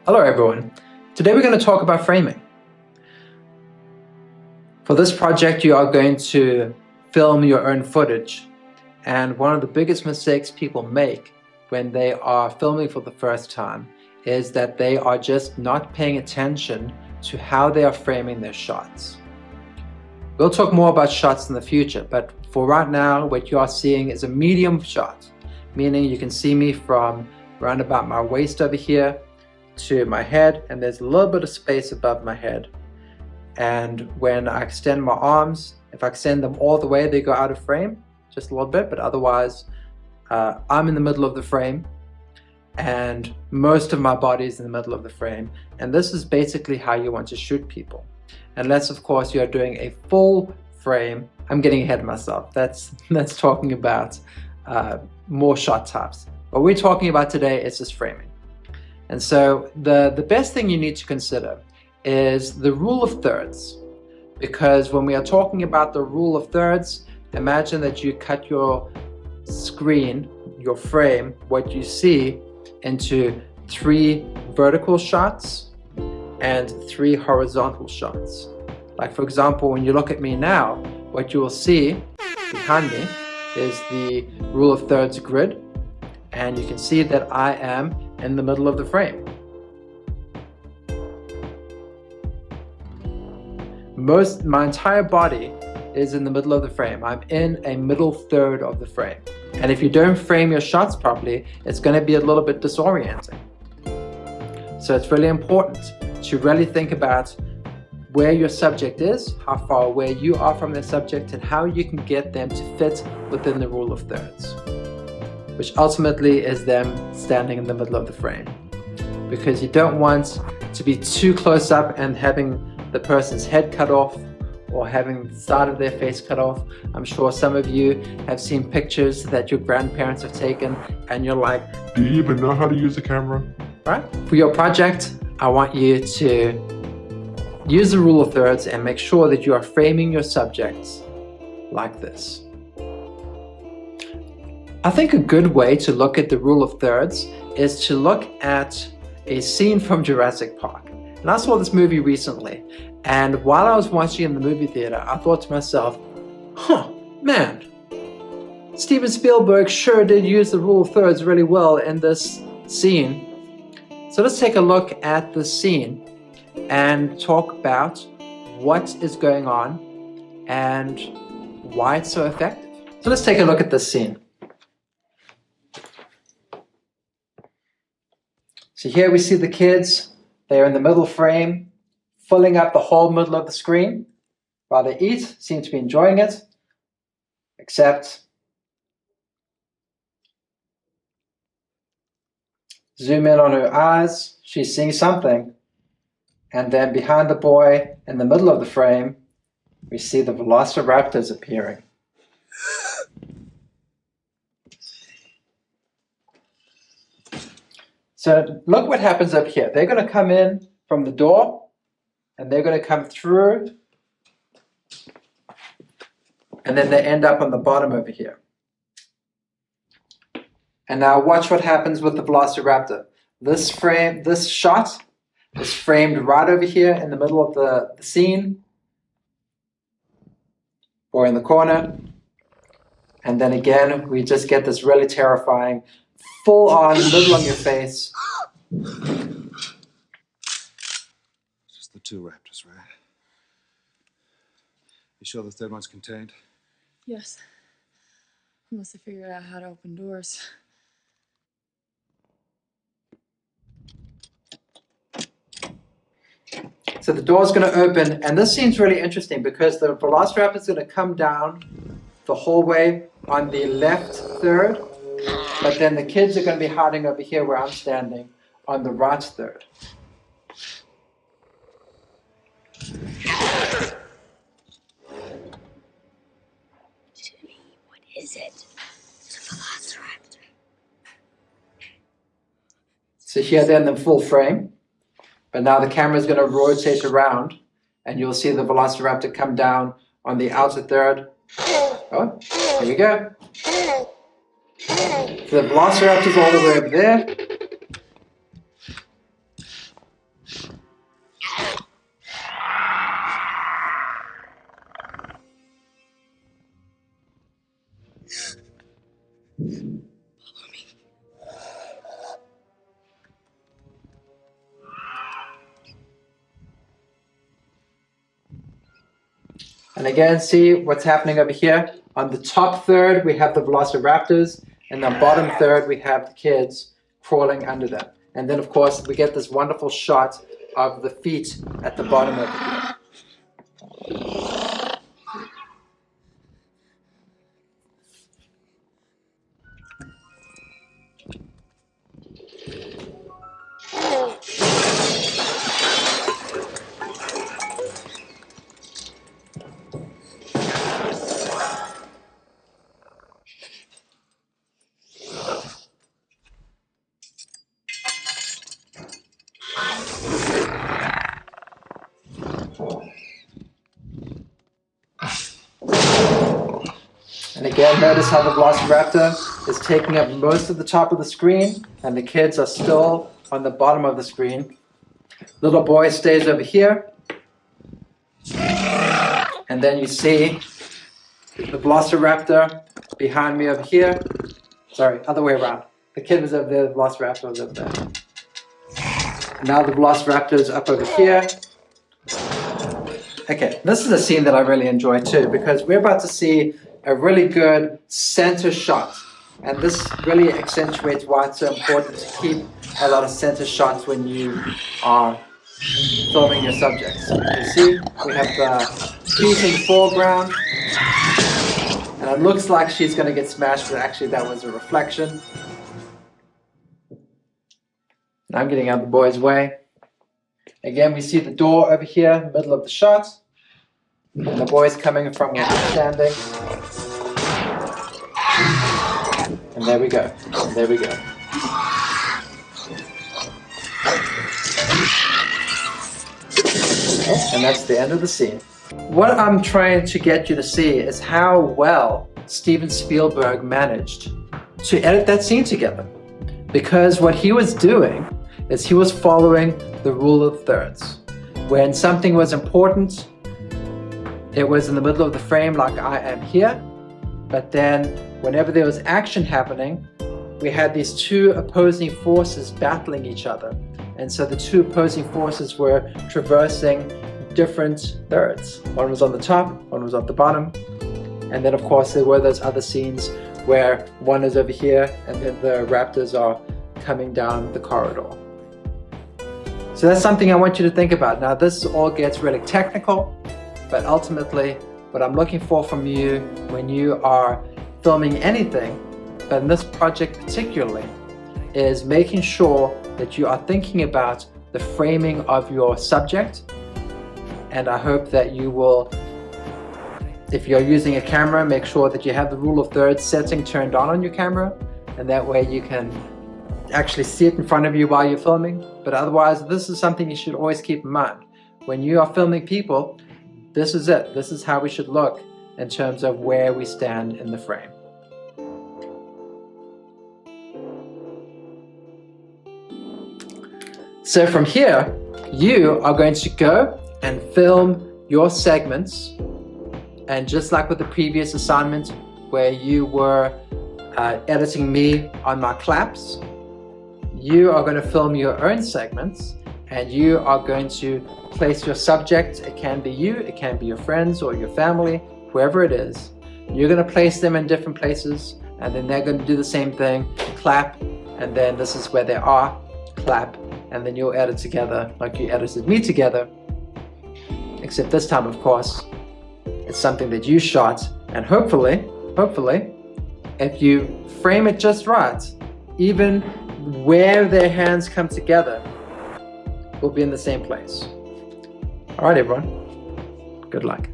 Hello everyone. Today we're going to talk about framing. For this project you are going to film your own footage, and one of the biggest mistakes people make when they are filming for the first time is that they are just not paying attention to how they are framing their shots. We'll talk more about shots in the future, but for right now what you are seeing is a medium shot, meaning you can see me from around about my waist over here to my head, and there's a little bit of space above my head. And when I extend my arms, if I extend them all the way, they go out of frame just a little bit, but otherwise I'm in the middle of the frame and most of my body is in the middle of the frame. And this is basically how you want to shoot people, unless of course you're doing a full frame. I'm getting ahead of myself. That's talking about more shot types. What we're talking about today is just framing. And so the best thing you need to consider is the rule of thirds, because when we are talking about the rule of thirds, imagine that you cut your screen, your frame, what you see, into 3 vertical shots and 3 horizontal shots. Like for example, when you look at me now, what you will see behind me is the rule of thirds grid, and you can see that I am in the middle of the frame. My entire body is in the middle of the frame. I'm in a middle third of the frame. And if you don't frame your shots properly, it's going to be a little bit disorienting. So it's really important to really think about where your subject is, how far away you are from their subject, and how you can get them to fit within the rule of thirds, which ultimately is them standing in the middle of the frame. Because you don't want to be too close up and having the person's head cut off or having the side of their face cut off. I'm sure some of you have seen pictures that your grandparents have taken and you're like, do you even know how to use a camera? Right? For your project, I want you to use the rule of thirds and make sure that you are framing your subjects like this. I think a good way to look at the rule of thirds is to look at a scene from Jurassic Park. And I saw this movie recently, and while I was watching in the movie theater, I thought to myself, man, Steven Spielberg sure did use the rule of thirds really well in this scene. So let's take a look at the scene and talk about what is going on and why it's so effective. So let's take a look at this scene. So here we see the kids. They're in the middle frame, filling up the whole middle of the screen while they eat, seem to be enjoying it, except zoom in on her eyes, she's seeing something, and then behind the boy in the middle of the frame, we see the velociraptors appearing. So look what happens up here. They're going to come in from the door, and they're going to come through, and then they end up on the bottom over here. And now watch what happens with the velociraptor. This shot is framed right over here in the middle of the scene, or in the corner. And then again, we just get this really terrifying full on middle on your face. Just the 2 raptors, right? You sure the 3rd one's contained? Yes. Unless I figured out how to open doors. So the door's going to open, and this seems really interesting because the velociraptor is going to come down the hallway on the left third, but then the kids are going to be hiding over here where I'm standing on the right third. Jimmy, what is it? It's a velociraptor. So here they're in the full frame, but now the camera is going to rotate around, and you'll see the velociraptor come down on the outer third. Oh, here we go. So the velociraptor's all the way over there. And again, see what's happening over here. On the top third, we have the velociraptors, and on the bottom third, we have the kids crawling under them. And then, of course, we get this wonderful shot of the feet at the bottom over here. And again, notice how the Velociraptor is taking up most of the top of the screen, and the kids are still on the bottom of the screen. Little boy stays over here. And then you see the Velociraptor behind me over here. Sorry, other way around. The kid was over there, the Velociraptor was over there. And now the Velociraptor is up over here. Okay, this is a scene that I really enjoy too, because we're about to see a really good center shot. And this really accentuates why it's so important to keep a lot of center shots when you are filming your subjects. You see, we have the feet in the foreground, and it looks like she's going to get smashed, but actually that was a reflection. And I'm getting out of the boy's way. Again, we see the door over here, middle of the shot. And the boy's coming from where he's standing. And there we go. And there we go. And that's the end of the scene. What I'm trying to get you to see is how well Steven Spielberg managed to edit that scene together. Because what he was doing is he was following the rule of thirds. When something was important, it was in the middle of the frame like I am here. But then whenever there was action happening, we had these two opposing forces battling each other. And so the two opposing forces were traversing different thirds. One was on the top, one was at the bottom. And then of course there were those other scenes where one is over here and then the raptors are coming down the corridor. So that's something I want you to think about. Now this all gets really technical, but ultimately what I'm looking for from you when you are filming anything, but in this project particularly, is making sure that you are thinking about the framing of your subject. And I hope that you will, if you're using a camera, make sure that you have the rule of thirds setting turned on your camera, and that way you can actually see it in front of you while you're filming. But otherwise, this is something you should always keep in mind. When you are filming people, this is it. This is how we should look in terms of where we stand in the frame. So from here, you are going to go and film your segments. And just like with the previous assignment where you were editing me on my claps, you are going to film your own segments, and you are going to place your subject. It can be you, it can be your friends or your family, whoever it is. You're going to place them in different places, and then they're going to do the same thing, clap, and then this is where they are, clap, and then you'll edit together like you edited me together. Except this time, of course, it's something that you shot, and hopefully, if you frame it just right, even where their hands come together will be in the same place. All right, everyone. Good luck.